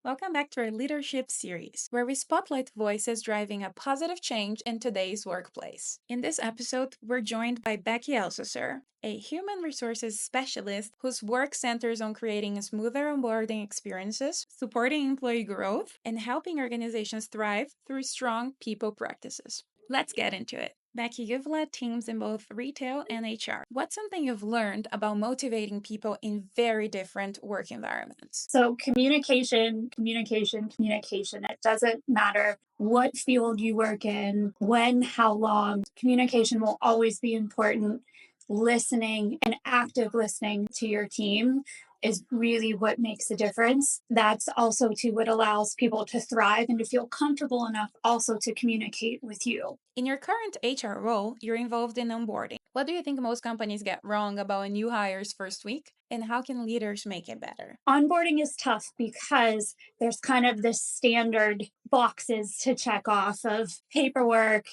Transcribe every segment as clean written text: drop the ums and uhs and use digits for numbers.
Welcome back to our leadership series, where we spotlight voices driving a positive change in today's workplace. In this episode, we're joined by Beckie Elsesser, a human resources specialist whose work centers on creating smoother onboarding experiences, supporting employee growth, and helping organizations thrive through strong people practices. Let's get into it. Becky, you've led teams in both retail and HR. What's something you've learned about motivating people in very different work environments? So communication, communication, communication. It doesn't matter what field you work in, when, how long. Communication will always be important. Listening and active listening to your team is really what makes a difference. That's also too what allows people to thrive and to feel comfortable enough also to communicate with you. In your current HR role, you're involved in onboarding. What do you think most companies get wrong about a new hire's first week, and how can leaders make it better? Onboarding is tough because there's kind of this standard boxes to check off of paperwork,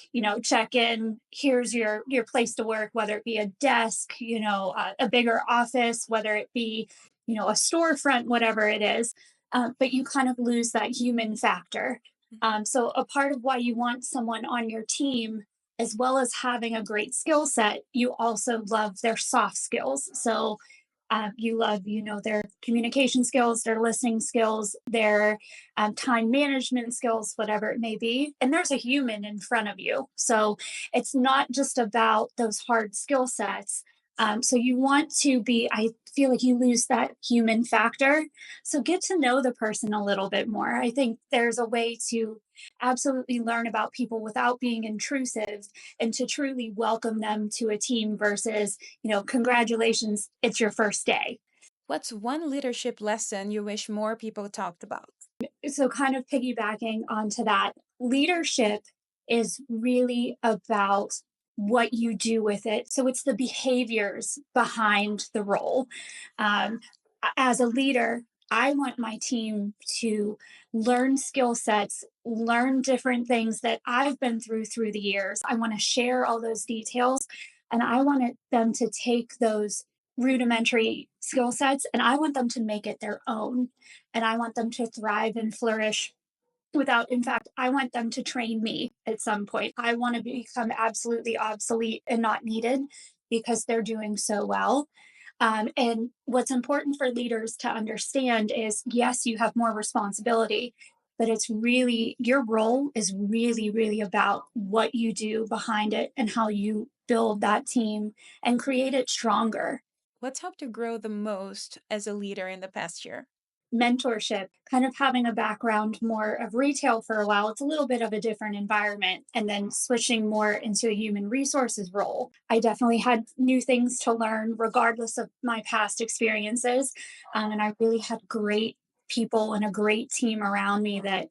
check in, here's your place to work, whether it be a desk, a bigger office, whether it be, a storefront, whatever it is. But you kind of lose that human factor. So a part of why you want someone on your team, as well as having a great skill set, you also love their soft skills. So you love, their communication skills, their listening skills, their time management skills, whatever it may be. And there's a human in front of you. So it's not just about those hard skill sets. So you want to be, I feel like you lose that human factor. So get to know the person a little bit more. I think there's a way to absolutely learn about people without being intrusive and to truly welcome them to a team versus, congratulations, it's your first day. What's one leadership lesson you wish more people talked about? So, kind of piggybacking onto that, leadership is really about what you do with it. So, it's the behaviors behind the role. Um, as a leader, I want my team to learn skill sets, learn different things that I've been through the years. I want to share all those details and I want them to take those rudimentary skill sets and I want them to make it their own and I want them to thrive and flourish without, in fact, I want them to train me at some point. I want to become absolutely obsolete and not needed because they're doing so well. And what's important for leaders to understand is yes, you have more responsibility, but it's really your role is really, really about what you do behind it and how you build that team and create it stronger. What's helped you grow the most as a leader in the past year? Mentorship, kind of having a background more of retail for a while, it's a little bit of a different environment. And then switching more into a human resources role, I definitely had new things to learn regardless of my past experiences. And I really had great people and a great team around me that,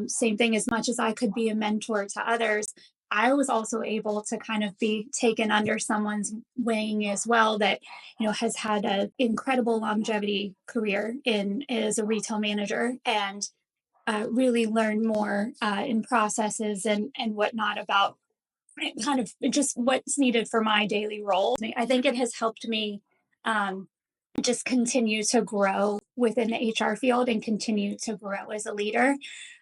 same thing, as much as I could be a mentor to others, I was also able to kind of be taken under someone's wing as well that has had an incredible longevity career in as a retail manager and really learn more in processes and whatnot about kind of just what's needed for my daily role. I think it has helped me um, just continue to grow within the HR field and continue to grow as a leader.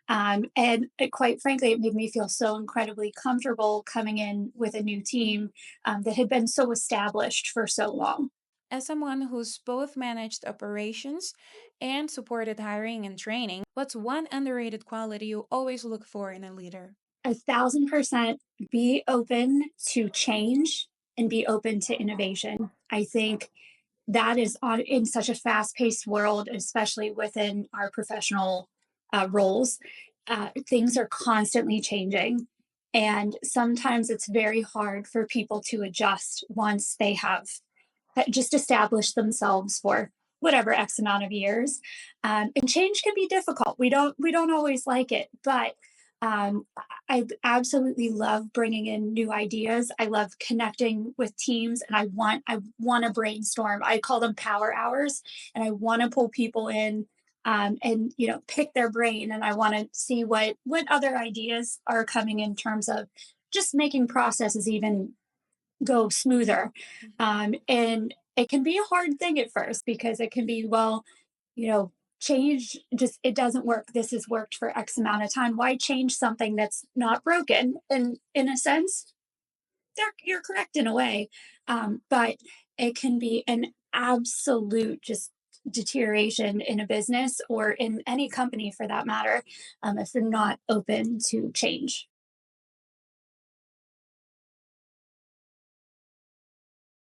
And quite frankly, it made me feel so incredibly comfortable coming in with a new team that had been so established for so long. As someone who's both managed operations and supported hiring and training, what's one underrated quality you always look for in a leader? 1,000% be open to change and be open to innovation. I think that is on in such a fast-paced world, especially within our professional roles. Things are constantly changing, and sometimes it's very hard for people to adjust once they have just established themselves for whatever X amount of years. And change can be difficult. We don't always like it, but um, I absolutely love bringing in new ideas. I love connecting with teams, and I want to brainstorm. I call them power hours, and I want to pull people in and pick their brain, and I want to see what other ideas are coming in terms of just making processes even go smoother. And it can be a hard thing at first because it can be, well, you know, change just it doesn't work. This has worked for X amount of time. Why change something that's not broken? And in a sense, you're correct in a way, but it can be an absolute just deterioration in a business or in any company for that matter, if you're not open to change.